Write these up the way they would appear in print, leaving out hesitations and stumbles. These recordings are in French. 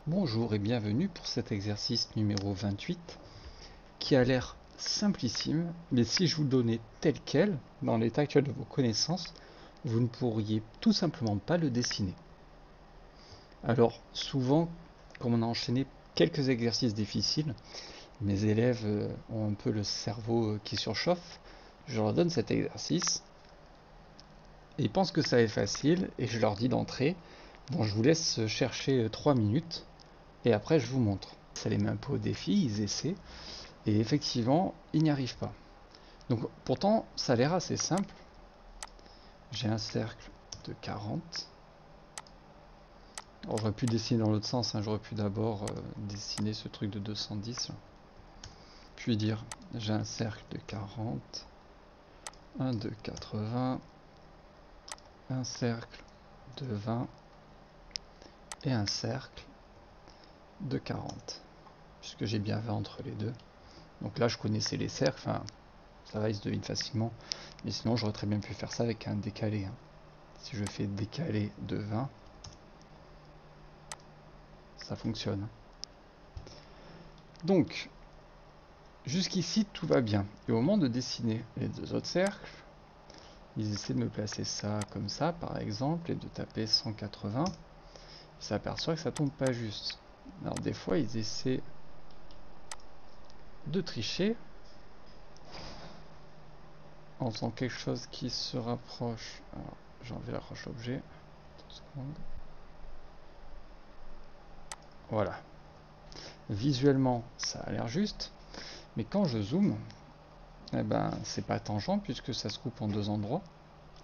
Bonjour et bienvenue pour cet exercice numéro 28 qui a l'air simplissime, mais si je vous le donnais tel quel, dans l'état actuel de vos connaissances, vous ne pourriez tout simplement pas le dessiner. Alors souvent, comme on a enchaîné quelques exercices difficiles, mes élèves ont un peu le cerveau qui surchauffe, je leur donne cet exercice, et ils pensent que ça est facile, et je leur dis d'entrée, bon je vous laisse chercher 3 minutes, et après je vous montre. Ça les met un peu au défi, ils essaient, et effectivement, ils n'y arrivent pas. Donc pourtant, ça a l'air assez simple. J'ai un cercle de 40. J'aurais pu dessiner dans l'autre sens, hein. J'aurais pu d'abord dessiner ce truc de 210. Puis dire, j'ai un cercle de 40, un de 80, un cercle de 20 et un cercle de 40. Puisque j'ai bien 20 entre les deux. Donc là, je connaissais les cercles, enfin, ça va, ils se devinent facilement. Mais sinon, j'aurais très bien pu faire ça avec un décalé, hein. Si je fais décalé de 20, ça fonctionne. Donc, jusqu'ici, tout va bien. Et au moment de dessiner les deux autres cercles, ils essaient de me placer ça comme ça, par exemple, et de taper 180. Ils s'aperçoivent que ça tombe pas juste. Alors des fois, ils essaient de tricher en faisant quelque chose qui se rapproche. Alors, j'ai enlevé la roche objet. Voilà. Visuellement, ça a l'air juste, mais quand je zoome, eh ben, c'est pas tangent puisque ça se coupe en deux endroits,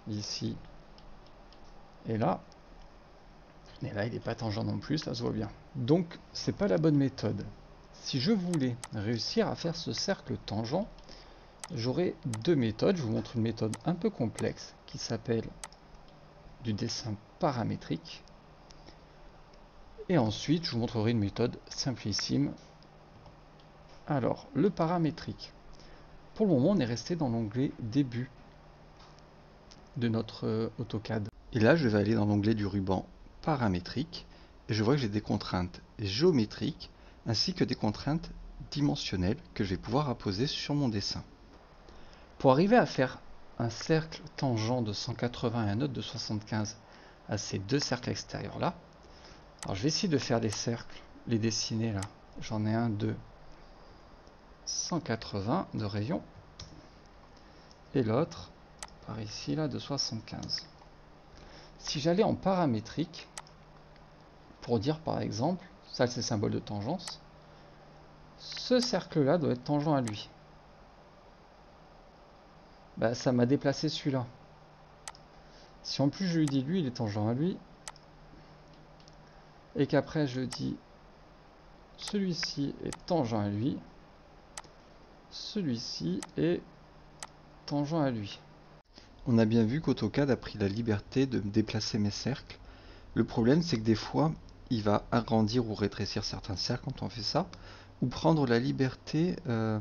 ici et là. Et là, il n'est pas tangent non plus, ça se voit bien. Donc, c'est pas la bonne méthode. Si je voulais réussir à faire ce cercle tangent, j'aurais deux méthodes. Je vous montre une méthode un peu complexe qui s'appelle du dessin paramétrique. Et ensuite, je vous montrerai une méthode simplissime. Alors, le paramétrique. Pour le moment, on est resté dans l'onglet début de notre AutoCAD. Et là, je vais aller dans l'onglet du ruban paramétrique et je vois que j'ai des contraintes géométriques ainsi que des contraintes dimensionnelles que je vais pouvoir apposer sur mon dessin. Pour arriver à faire un cercle tangent de 180 et un autre de 75 à ces deux cercles extérieurs là, alors je vais essayer de faire des cercles, les dessiner là. J'en ai un de 180 de rayon et l'autre par ici là de 75. Si j'allais en paramétrique, pour dire par exemple, ça c'est le symbole de tangence, ce cercle-là doit être tangent à lui. Bah, ça m'a déplacé celui-là. Si en plus je lui dis lui, il est tangent à lui, et qu'après je dis celui-ci est tangent à lui, celui-ci est tangent à lui. On a bien vu qu'AutoCAD a pris la liberté de déplacer mes cercles. Le problème, c'est que des fois, il va agrandir ou rétrécir certains cercles quand on fait ça, ou prendre la liberté de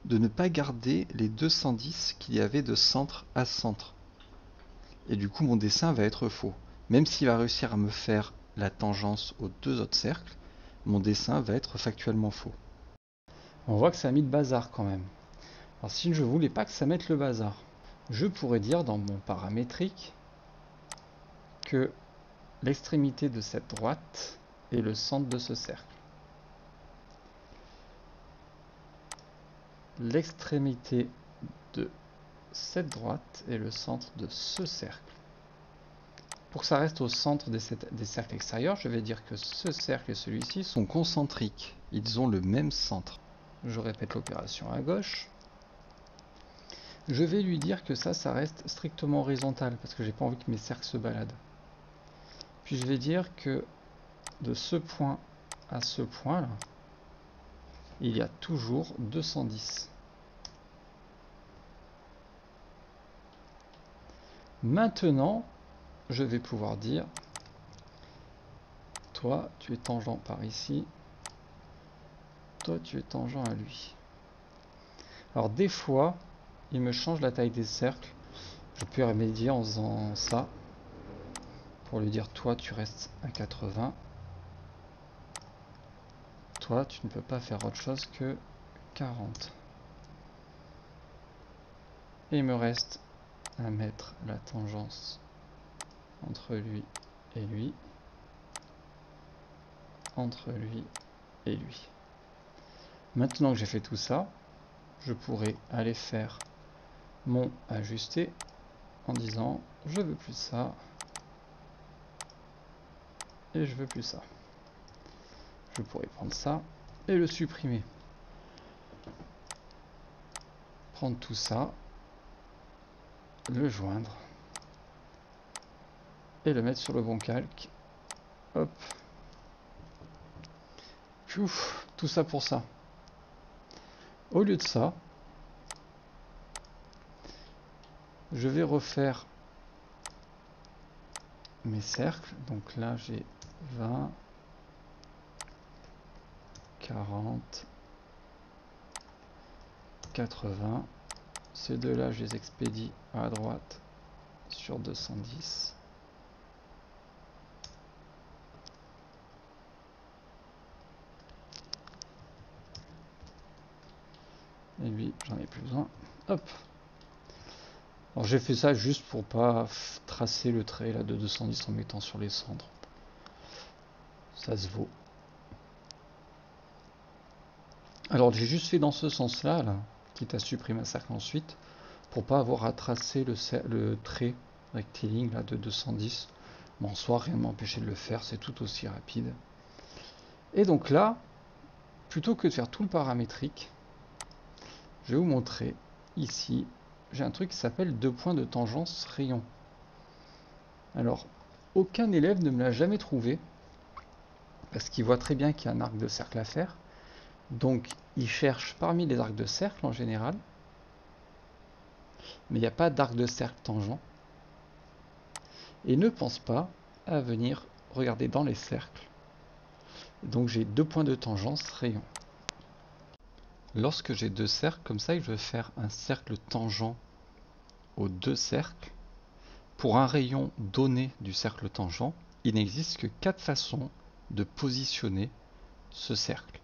ne pas garder les 210 qu'il y avait de centre à centre. Et du coup, mon dessin va être faux. Même s'il va réussir à me faire la tangence aux deux autres cercles, mon dessin va être factuellement faux. On voit que ça a mis le bazar quand même. Alors si je ne voulais pas que ça mette le bazar, je pourrais dire dans mon paramétrique que l'extrémité de cette droite est le centre de ce cercle. L'extrémité de cette droite est le centre de ce cercle. Pour que ça reste au centre des cercles extérieurs, je vais dire que ce cercle et celui-ci sont concentriques. Ils ont le même centre. Je répète l'opération à gauche. Je vais lui dire que ça reste strictement horizontal, parce que j'ai pas envie que mes cercles se baladent. Puis je vais dire que de ce point à ce point là, il y a toujours 210. Maintenant, je vais pouvoir dire, toi tu es tangent par ici, toi tu es tangent à lui. Alors des fois, il me change la taille des cercles. Je peux remédier en faisant ça, pour lui dire toi tu restes à 80, toi, tu ne peux pas faire autre chose que 40. Et il me reste à mettre la tangence entre lui et lui, entre lui et lui. Maintenant que j'ai fait tout ça, je pourrais aller faire mon ajusté en disant je veux plus ça et je veux plus ça. Je pourrais prendre ça et le supprimer. Prendre tout ça, le joindre et le mettre sur le bon calque. Hop. Ouf, tout ça pour ça. Au lieu de ça, je vais refaire mes cercles. Donc là, j'ai 20, 40, 80. Ces deux-là, je les expédie à droite sur 210. Et lui, j'en ai plus besoin. Hop. Alors j'ai fait ça juste pour pas tracer le trait là de 210 en mettant sur les cendres. Ça se vaut. Alors j'ai juste fait dans ce sens-là, là, quitte à supprimer un cercle ensuite, pour pas avoir à tracer le trait rectiligne là, de 210. Bon, en soi, rien ne m'empêchait de le faire, c'est tout aussi rapide. Et donc là, plutôt que de faire tout le paramétrique, je vais vous montrer ici, j'ai un truc qui s'appelle 2 points de tangence rayon. Alors, aucun élève ne me l'a jamais trouvé, parce qu'il voit très bien qu'il y a un arc de cercle à faire. Donc, il cherche parmi les arcs de cercle en général, mais il n'y a pas d'arc de cercle tangent. Et ne pense pas à venir regarder dans les cercles. Donc, j'ai 2 points de tangence rayon. Lorsque j'ai 2 cercles comme ça et que je veux faire un cercle tangent aux 2 cercles, pour un rayon donné du cercle tangent, il n'existe que 4 façons de positionner ce cercle.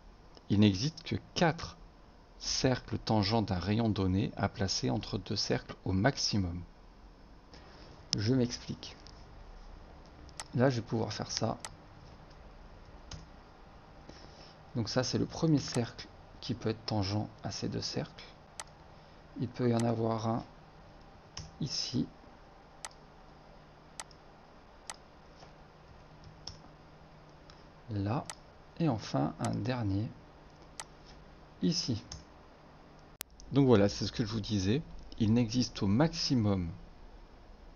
Il n'existe que 4 cercles tangents d'un rayon donné à placer entre 2 cercles au maximum. Je m'explique. Là, je vais pouvoir faire ça. Donc ça, c'est le premier cercle qui peut être tangent à ces 2 cercles. Il peut y en avoir un ici. Là. Et enfin, un dernier ici. Donc voilà, c'est ce que je vous disais. Il n'existe au maximum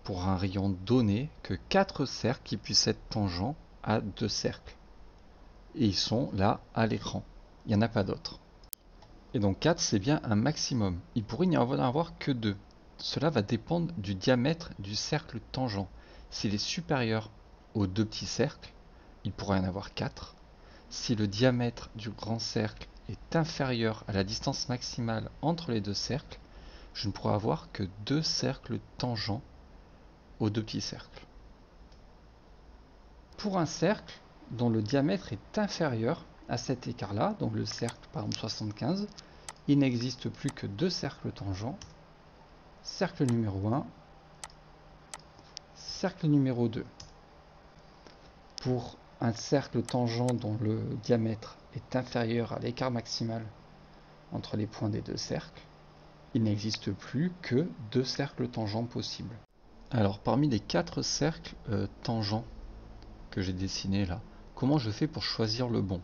pour un rayon donné que 4 cercles qui puissent être tangents à 2 cercles. Et ils sont là à l'écran. Il n'y en a pas d'autres. Et donc 4, c'est bien un maximum. Il pourrait n'y en avoir que 2. Cela va dépendre du diamètre du cercle tangent. S'il est supérieur aux 2 petits cercles, il pourrait y en avoir 4. Si le diamètre du grand cercle est inférieur à la distance maximale entre les 2 cercles, je ne pourrai avoir que 2 cercles tangents aux 2 petits cercles. Pour un cercle dont le diamètre est inférieur à cet écart-là, donc le cercle par exemple 75, il n'existe plus que 2 cercles tangents. Cercle numéro 1, cercle numéro 2. Pour un cercle tangent dont le diamètre est inférieur à l'écart maximal entre les points des 2 cercles, il n'existe plus que 2 cercles tangents possibles. Alors parmi les 4 cercles tangents que j'ai dessinés là, comment je fais pour choisir le bon?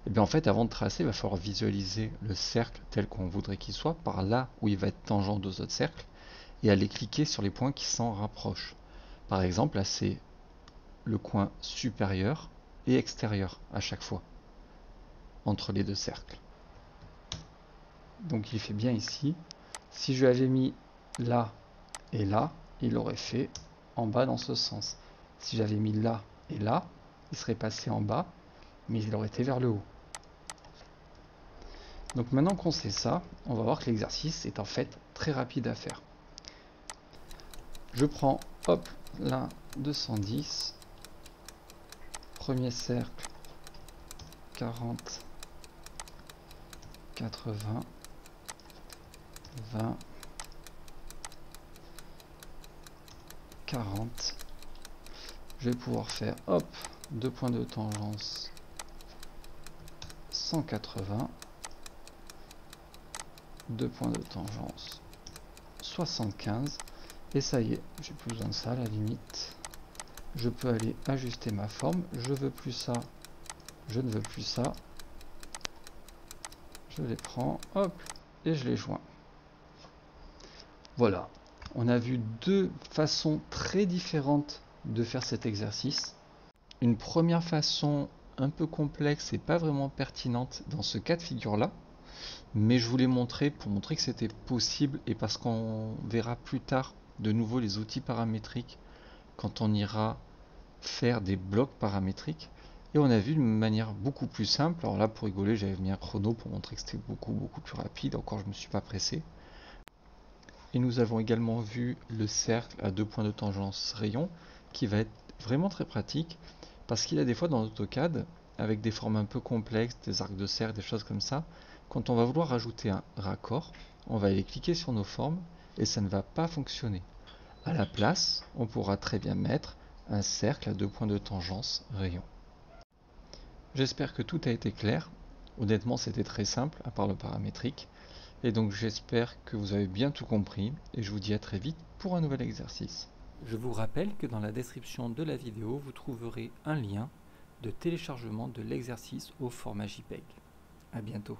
Et bien en fait, avant de tracer, il va falloir visualiser le cercle tel qu'on voudrait qu'il soit, par là où il va être tangent aux autres cercles, et aller cliquer sur les points qui s'en rapprochent. Par exemple, là c'est le coin supérieur et extérieur à chaque fois, entre les 2 cercles. Donc il fait bien ici. Si je l'avais mis là et là, il aurait fait en bas dans ce sens. Si j'avais mis là et là, il serait passé en bas, mais il aurait été vers le haut. Donc maintenant qu'on sait ça, on va voir que l'exercice est en fait très rapide à faire. Je prends, hop, là, 210, premier cercle, 40, 80, 20, 40. Je vais pouvoir faire, hop, 2 points de tangence, 180, 2 points de tangence, 75. Et ça y est, j'ai plus besoin de ça à la limite. Je peux aller ajuster ma forme. Je veux plus ça. Je ne veux plus ça. Je les prends, hop, et je les joins. Voilà. On a vu deux façons très différentes de faire cet exercice. Une première façon un peu complexe et pas vraiment pertinente dans ce cas de figure-là. Mais je vous l'ai montré pour montrer que c'était possible et parce qu'on verra plus tard de nouveau les outils paramétriques quand on ira faire des blocs paramétriques. Et on a vu une manière beaucoup plus simple. Alors là, pour rigoler, j'avais mis un chrono pour montrer que c'était beaucoup plus rapide. Encore, je ne me suis pas pressé. Et nous avons également vu le cercle à 2 points de tangence rayon qui va être vraiment très pratique parce qu'il y a des fois dans AutoCAD, avec des formes un peu complexes, des arcs de cercle, des choses comme ça, quand on va vouloir rajouter un raccord, on va aller cliquer sur nos formes et ça ne va pas fonctionner. À la place, on pourra très bien mettre un cercle à 2 points de tangence rayon. J'espère que tout a été clair. Honnêtement, c'était très simple, à part le paramétrique. Et donc j'espère que vous avez bien tout compris et je vous dis à très vite pour un nouvel exercice. Je vous rappelle que dans la description de la vidéo, vous trouverez un lien de téléchargement de l'exercice au format JPEG. À bientôt.